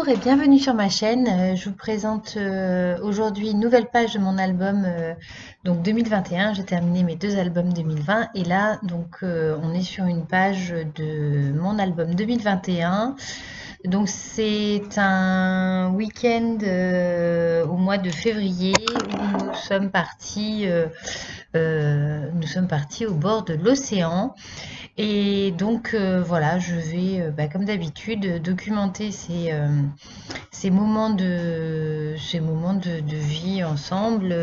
Bonjour et bienvenue sur ma chaîne. Je vous présente aujourd'hui une nouvelle page de mon album donc 2021. J'ai terminé mes deux albums 2020 et là on est sur une page de mon album 2021. Donc c'est un week-end au mois de février où nous sommes partis au bord de l'océan. Et donc voilà, je vais, comme d'habitude, documenter ces moments de vie ensemble.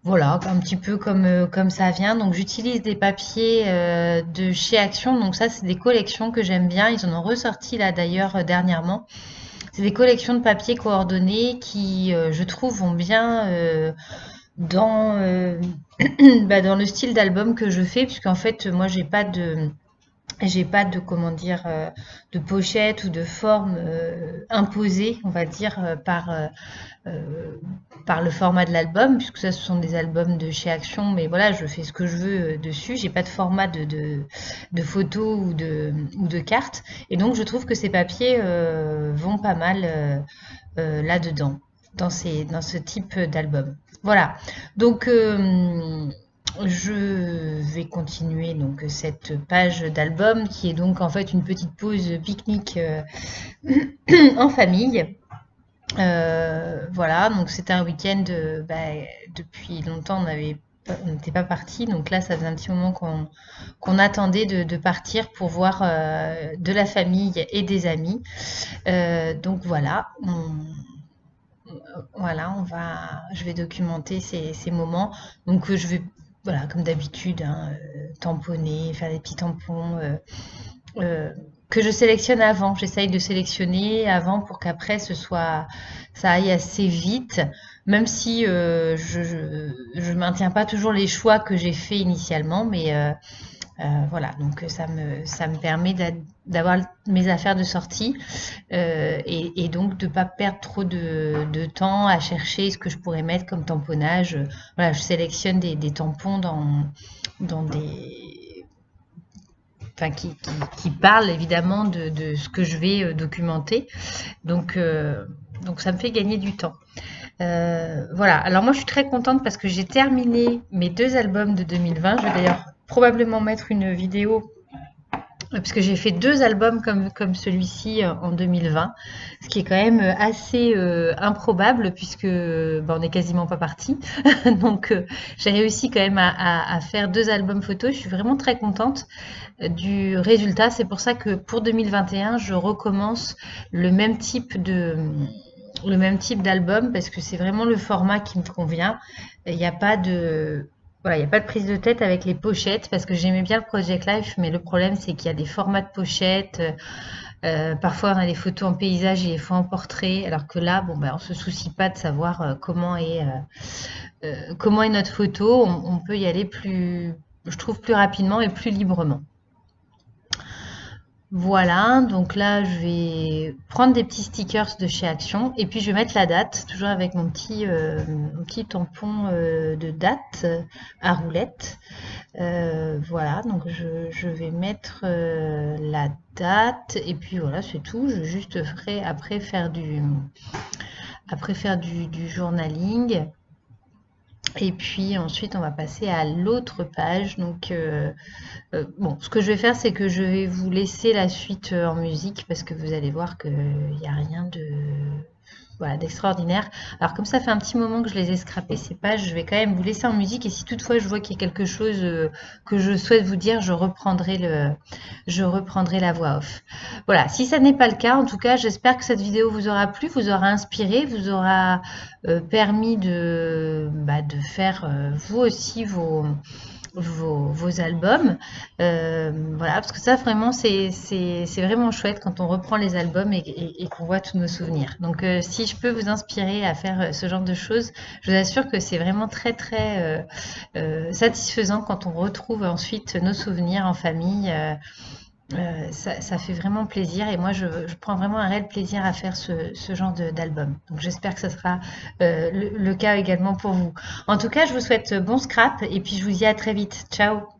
Voilà, un petit peu comme ça vient. Donc j'utilise des papiers de chez Action. Donc ça, c'est des collections que j'aime bien. Ils en ont ressorti là d'ailleurs dernièrement. C'est des collections de papiers coordonnés qui, je trouve, vont bien dans, dans le style d'album que je fais, puisqu'en fait, moi, j'ai pas de comment dire de pochette ou de forme imposée, on va dire, par le format de l'album, puisque ça ce sont des albums de chez Action, mais voilà, je fais ce que je veux dessus. J'ai pas de format de photos ou de cartes, et donc je trouve que ces papiers vont pas mal là-dedans, dans ce type d'album. Voilà. Donc je vais continuer donc cette page d'album qui est donc en fait une petite pause pique-nique en famille. Voilà, donc c'était un week-end, depuis longtemps on n'était pas parti, donc là ça faisait un petit moment qu'on attendait de partir pour voir de la famille et des amis. Donc voilà, je vais documenter ces moments. Donc je vais, voilà, comme d'habitude, hein, tamponner, faire des petits tampons euh, que je sélectionne avant. J'essaye de sélectionner avant pour qu'après ça aille assez vite, même si je maintiens pas toujours les choix que j'ai fait initialement, mais voilà, donc ça me permet d'avoir mes affaires de sortie et donc de ne pas perdre trop de temps à chercher ce que je pourrais mettre comme tamponnage. Voilà, je sélectionne des tampons dans des... Enfin, qui parlent évidemment de ce que je vais documenter. Donc, donc ça me fait gagner du temps. Voilà, alors moi je suis très contente parce que j'ai terminé mes deux albums de 2020. Je vais d'ailleurs probablement mettre une vidéo parce que j'ai fait deux albums comme celui-ci en 2020, ce qui est quand même assez improbable puisque on n'est quasiment pas parti. Donc j'ai réussi quand même à faire deux albums photos. Je suis vraiment très contente du résultat. C'est pour ça que pour 2021, je recommence le même type de le même type d'album parce que c'est vraiment le format qui me convient. Il n'y a pas de voilà, il n'y a pas de prise de tête avec les pochettes parce que j'aimais bien le Project Life, mais le problème c'est qu'il y a des formats de pochettes. Parfois on a des photos en paysage et des fois en portrait, alors que là, on se soucie pas de savoir comment est notre photo. On peut y aller plus, je trouve, plus rapidement et plus librement. Voilà, donc là je vais prendre des petits stickers de chez Action et puis je vais mettre la date, toujours avec mon petit tampon de date à roulette. Voilà, donc je vais mettre la date et puis voilà, c'est tout. Je juste ferai après faire du journaling. Et puis ensuite, on va passer à l'autre page. Donc, bon, ce que je vais faire, c'est que je vais vous laisser la suite en musique parce que vous allez voir qu'il n'y a rien voilà, d'extraordinaire. Alors comme ça fait un petit moment que je les ai scrappées ces pages, je vais quand même vous laisser en musique et si toutefois je vois qu'il y a quelque chose que je souhaite vous dire, je reprendrai la voix off. Voilà, si ça n'est pas le cas, en tout cas, j'espère que cette vidéo vous aura plu, vous aura inspiré, vous aura permis de faire vous aussi vos albums. Voilà, parce que ça vraiment c'est vraiment chouette quand on reprend les albums et qu'on voit tous nos souvenirs. Donc si je peux vous inspirer à faire ce genre de choses, je vous assure que c'est vraiment très très satisfaisant quand on retrouve ensuite nos souvenirs en famille. Ça fait vraiment plaisir et moi je prends vraiment un réel plaisir à faire ce genre d'album. Donc j'espère que ce sera le cas également pour vous. En tout cas, je vous souhaite bon scrap et puis je vous dis à très vite. Ciao!